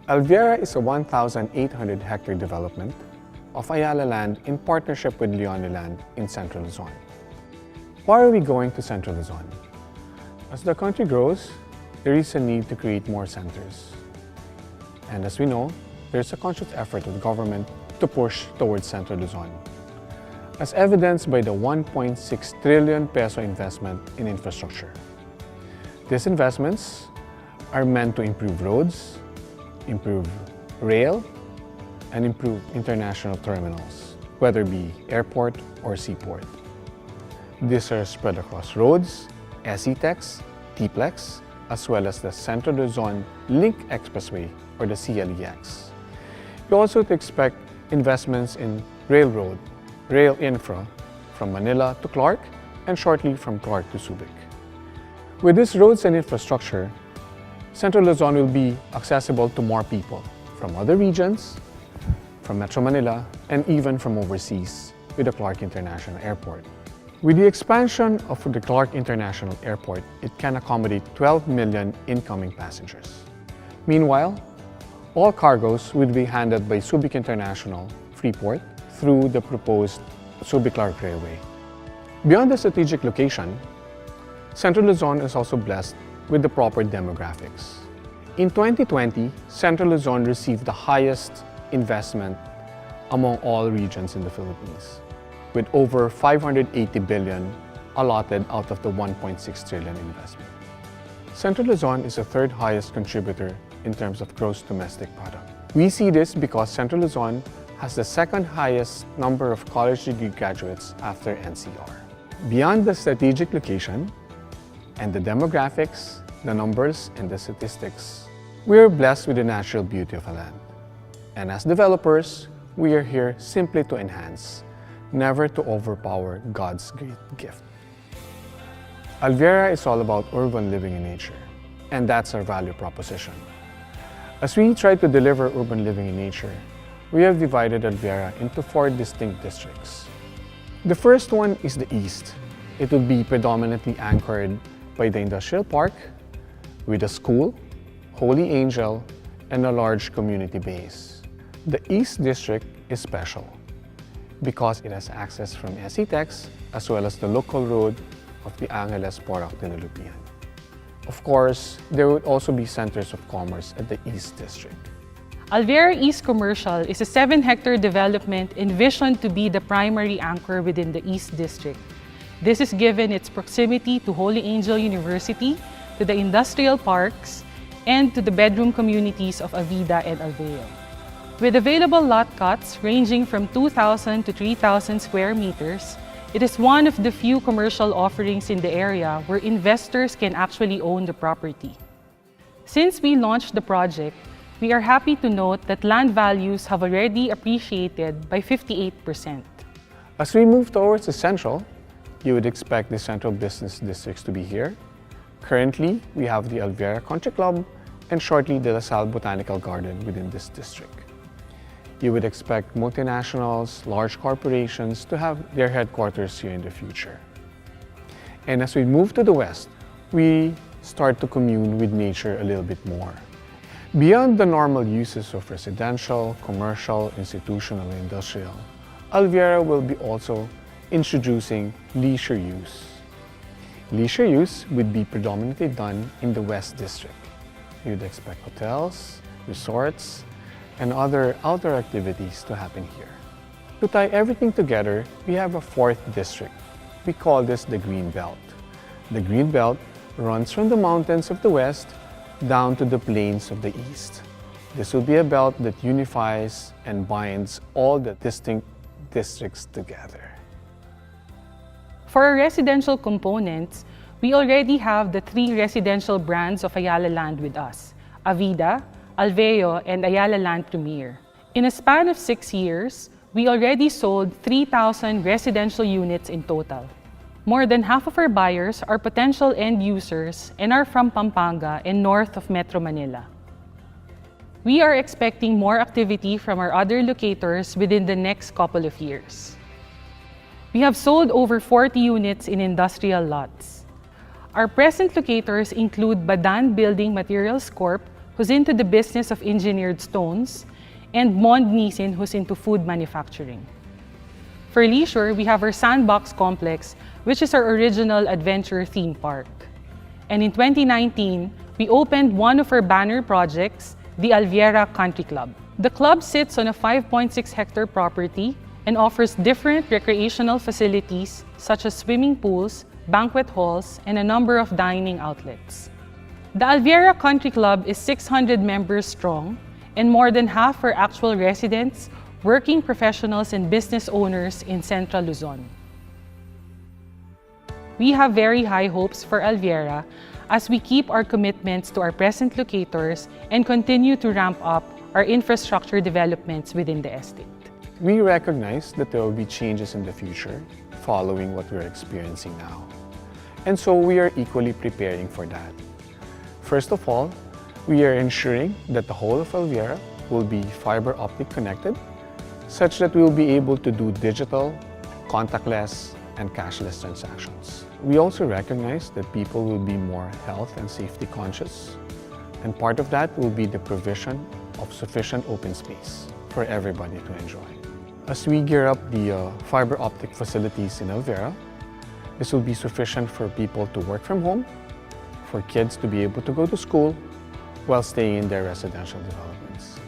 Alviera is a 1,800 hectare development of Ayala land in partnership with Leone Land in Central Luzon. Why are we going to Central Luzon? As the country grows, there is a need to create more centers. And as we know, there is a conscious effort of the government to push towards Central Luzon, as evidenced by the 1.6 trillion peso investment in infrastructure. These investments are meant to improve roads, improve rail, and improve international terminals, whether it be airport or seaport. These are spread across roads, SCTEX, TPLEX, as well as the Central Luzon Link Expressway or the CLEX. You also expect investments in railroad, rail infra from Manila to Clark and shortly from Clark to Subic. With these roads and infrastructure, Central Luzon will be accessible to more people from other regions, from Metro Manila, and even from overseas with the Clark International Airport. With the expansion of the Clark International Airport, it can accommodate 12 million incoming passengers. Meanwhile, all cargoes will be handled by Subic International Freeport through the proposed Subic-Clark Railway. Beyond the strategic location, Central Luzon is also blessed with the proper demographics. In 2020, Central Luzon received the highest investment among all regions in the Philippines, with over 580 billion allotted out of the 1.6 trillion investment. Central Luzon is the third highest contributor in terms of gross domestic product. We see this because Central Luzon has the second highest number of college degree graduates after NCR. Beyond the strategic location and the demographics, the numbers, and the statistics, we are blessed with the natural beauty of a land. And as developers, we are here simply to enhance, never to overpower God's great gift. Alviera is all about urban living in nature, and that's our value proposition. As we try to deliver urban living in nature, we have divided Alviera into 4 distinct districts. The first one is the east. It will be predominantly anchored by the industrial park, with a school, Holy Angel, and a large community base. The East District is special because it has access from SCTEX as well as the local road of the Angeles Porac Dinulupian. Of course, there would also be centers of commerce at the East District. Alviera East Commercial is a 7-hectare development envisioned to be the primary anchor within the East District. This is given its proximity to Holy Angel University, to the industrial parks, and to the bedroom communities of Avida and Alveo. With available lot cuts ranging from 2,000 to 3,000 square meters, it is one of the few commercial offerings in the area where investors can actually own the property. Since we launched the project, we are happy to note that land values have already appreciated by 58%. As we move towards the central, you would expect the central business districts to be here. Currently, we have the Alviera Country Club and shortly the La Salle Botanical Garden within this district. You would expect multinationals, large corporations to have their headquarters here in the future. And as we move to the west, we start to commune with nature a little bit more. Beyond the normal uses of residential, commercial, institutional, and industrial, Alviera will be also introducing leisure use. Leisure use would be predominantly done in the West District. You'd expect hotels, resorts, and other outdoor activities to happen here. To tie everything together, we have a 4th district. We call this the Green Belt. The Green Belt runs from the mountains of the west down to the plains of the east. This will be a belt that unifies and binds all the distinct districts together. For our residential components, we already have the 3 residential brands of Ayala Land with us: Avida, Alveo, and Ayala Land Premier. In a span of 6 years, we already sold 3,000 residential units in total. More than half of our buyers are potential end users and are from Pampanga and north of Metro Manila. We are expecting more activity from our other locators within the next couple of years. We have sold over 40 units in industrial lots. Our present locators include Badan Building Materials Corp, who's into the business of engineered stones, and Mond Nisin, who's into food manufacturing. For leisure, we have our Sandbox Complex, which is our original adventure theme park. And in 2019, we opened one of our banner projects, the Alviera Country Club. The club sits on a 5.6 hectare property and offers different recreational facilities such as swimming pools, banquet halls, and a number of dining outlets. The Alviera Country Club is 600 members strong, and more than half are actual residents, working professionals, and business owners in Central Luzon. We have very high hopes for Alviera as we keep our commitments to our present locators and continue to ramp up our infrastructure developments within the estate. We recognize that there will be changes in the future following what we're experiencing now. And so we are equally preparing for that. First of all, we are ensuring that the whole of Alviera will be fiber optic connected, such that we will be able to do digital, contactless, and cashless transactions. We also recognize that people will be more health and safety conscious, and part of that will be the provision of sufficient open space for everybody to enjoy. As we gear up the fiber optic facilities in Alviera, this will be sufficient for people to work from home, for kids to be able to go to school while staying in their residential developments.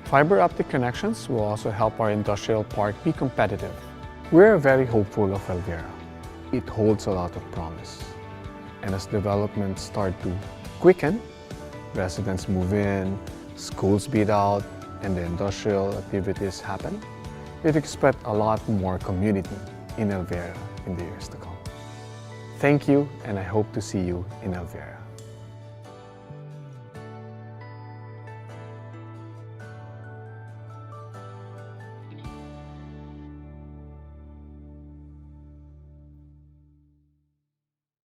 Fiber optic connections will also help our industrial park be competitive. We're very hopeful of Alviera. It holds a lot of promise. And as developments start to quicken, residents move in, schools build out, and the industrial activities happen, we'd expect a lot more community in Alviera in the years to come. Thank you, and I hope to see you in Alviera.